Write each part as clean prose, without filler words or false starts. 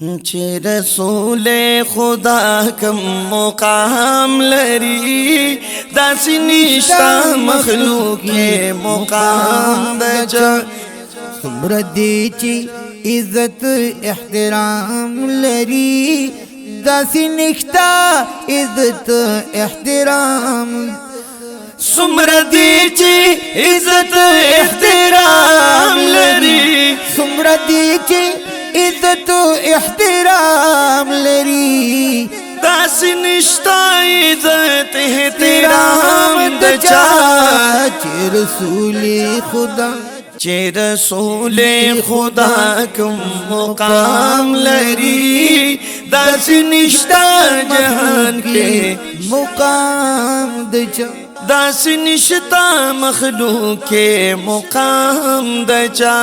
چې رسول خدا کم مقام لري داسې نشتا مخلوق کې مقام د چا څومره دی چې عزت احترام لري داسې نشتا عزت احترام څومره دی چې عزت احترام لري څومره دی چې عزت احترام لري داسې نشتا عزت احترام د چا چې رسول خدا چې رسول خدا کوم مقام لري داسې نشتا جهان کې مقام د چا داسې نشتا مخلوق کې مقام د چا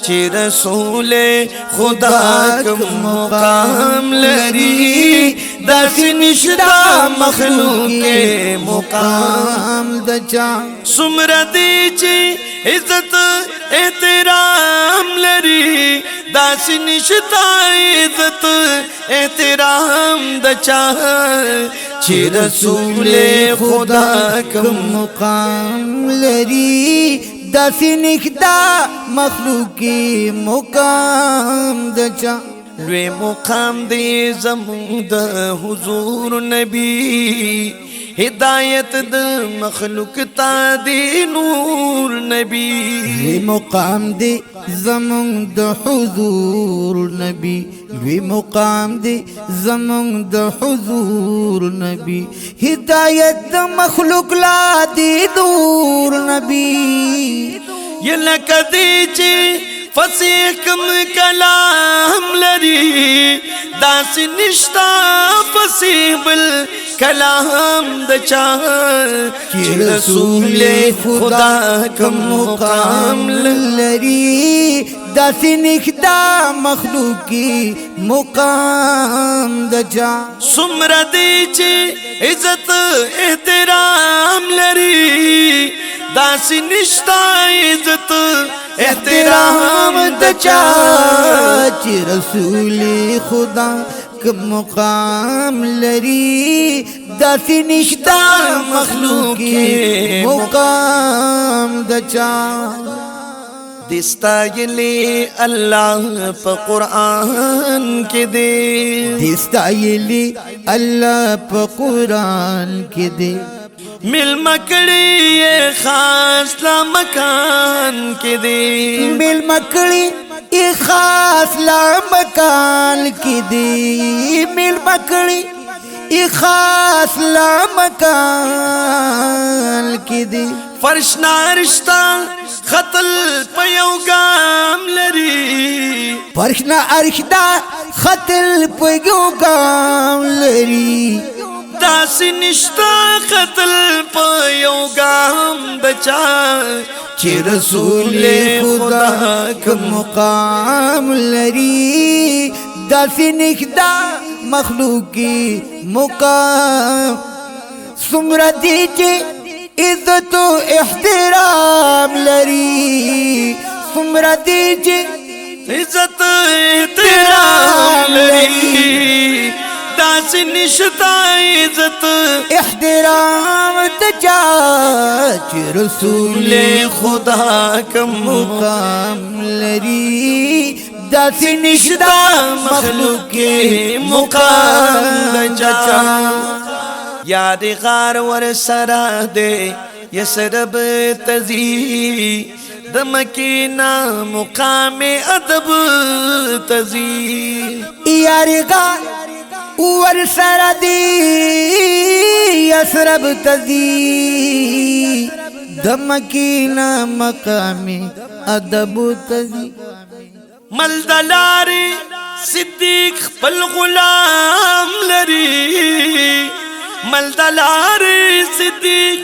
چې رسول خدا کوم مقام لري داسې نشتا مخلوق کې مقام د چا څومره دی چې عزت احترام لري داسې نشتا عزت احترام د چا چې رسول خدا کوم مقام لري داسې نشتا مخلوق مقام د چا لوی مقام دی زمون د حضور نبی ہدایت د مخلوق تا دی نور نبی مقام دی زمون د حضور نبی وی مقام دی زمون د حضور نبی ہدایت د مخلوق لا دی نور نبی یلک دی چی فصیح کم کلام لري داسې نشتا فصیح بل کلام د چا چې رسول خدا کم مقام لري داسې نشتا مخلوق مقام د چا څومره دی چې عزت احترام لري داسې نشتا عزت احترام د چا چې رسول خدا کوم مقام لري داسې نشتا مخلوق مقام د چا دستایلی الله په قرآن کې دی دستایلی الله په قرآن کې دی مل مکړی خاص لا مکان کې دی مل مکړی خاص لا مکان کې دی مل مکړی خاص لا مکان کې دی فرش نارشتا خطل پیو گام لري فرش نارشتا خطل پیو گام لري داسې نشتا قتل په یو ګام د چا چې رسول خدا کوم مقام لري داسې نشتا مخلوق مقام څومره دی چې عزت او احترام لري څومره دی چې عزت احترام لري داسې نشتا عزت احترام د چا چې رسول خدا کوم مقام لري داسې نشتا مخلوق مقام د چا یاد غار ور سره دے یسرب تزی د مکینا مقام ادب تزی یار غار ور سره دی یسرب تزی د مکینا مقام ادب تزی مل دلاری صدیق خپل غلام لري مل دلاری صدیق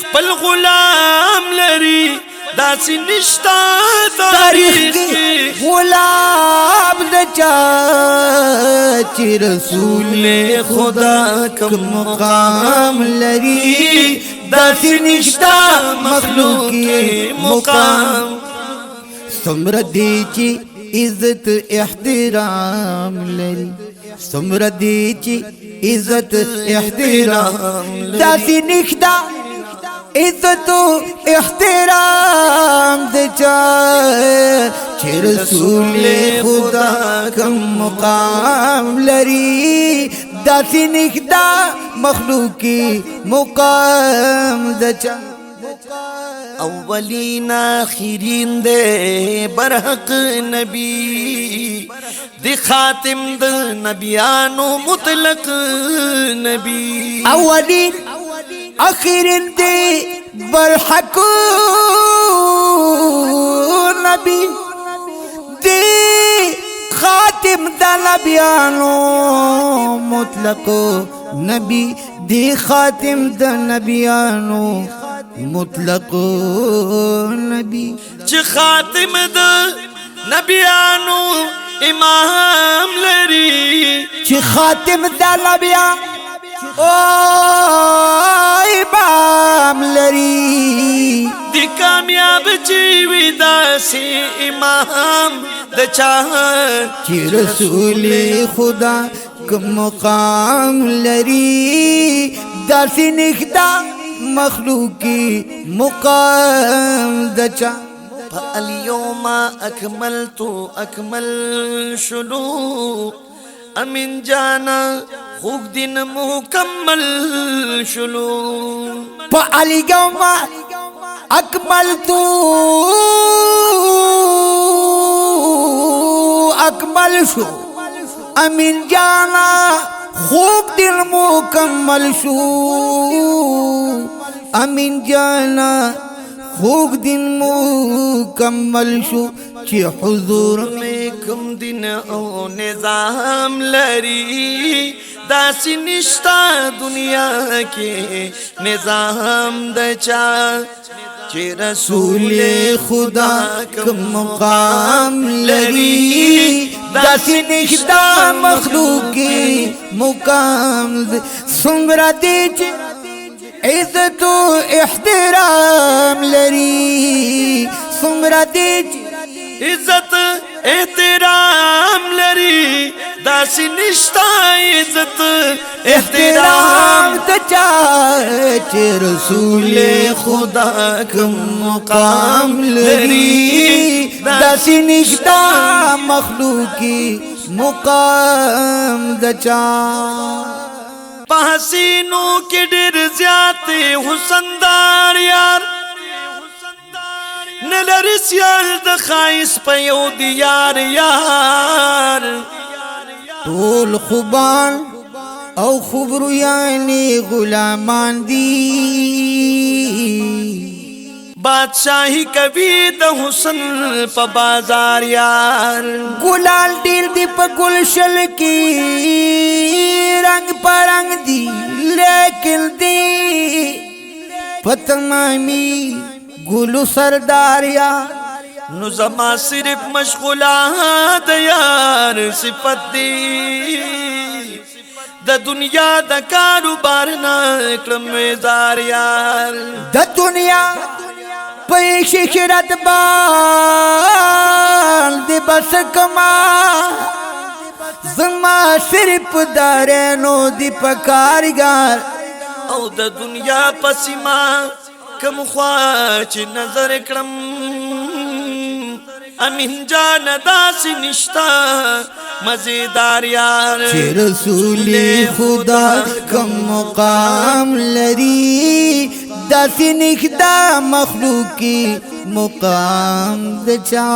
خپل غلام لري داسې نشتا تاریخ غلام د چا چې رسول خدا کوم مقام لري داسې نشتا مخلوق مقام څومره دی چې عزت احترام لري څومره دي چې عزت احترام لري داسې نښدا عزت احترام د چا چې رسول خدا کوم مقام لري داسې نښدا مخلوقي مقام د چا اولین آخرین دے برحق نبی دی خاتم د نبیانو مطلق نبی اولین آخرین دے برحق نبی دی خاتم د نبیانو مطلق نبی دی خاتم د نبیانو مطلق نبی چې خاتم د نبیانو امام لري چې خاتم د نبیان امام لري دی کامیاب چې وي داسې امام د چا چې رسول خدا کوم مقام لري داسې نښدا مخلوقی مقام دچا فاليوم اكملت اكمل شلو امین جانا خوک دن مکمل شلو فاليوم اكملت اکمل شو امین جانا خوب دل مکمل شو امین جانا خوب دل مکمل شو چی حضور میں کم دن او نظام لری داسی نشتا دنیا کے نظام دچا چی رسول خدا کم مقام لری داسی نشتا مخلوقی مقام سمرا دیچ عزت و احترام لری سمرا دیچ عزت احترام لری داسی نشتا عزت احترام دچا چی رسول خدا کم مقام لری داسی نشتا مخلوقی مقام دچا پحسینوں کے ڈر زیادہ حسندار یار نلری سیال د خائص پیو دی یار یار طول خوبان او خبرو یعنی غلامان دی بادشاہی کبھی د حسن پا بازار یار گلال دل دی پا گلشل کی رنگ پا رنگ دی لیکن دی پتمامی گلو سردار یار نو زما صرف مشغولات یار صفت دی د دنیا د کاروبار نا کلم وزار یار د دنیا پیش شرط بال دی بس کما زما صرف دارینو دی پکارگار او د دنیا پسیما کم خواچ نظر کرم امین جان داسی نشتا مزیدار یار چی رسول خدا کم مقام لری داسی نکدا مخلوقی مقام دچا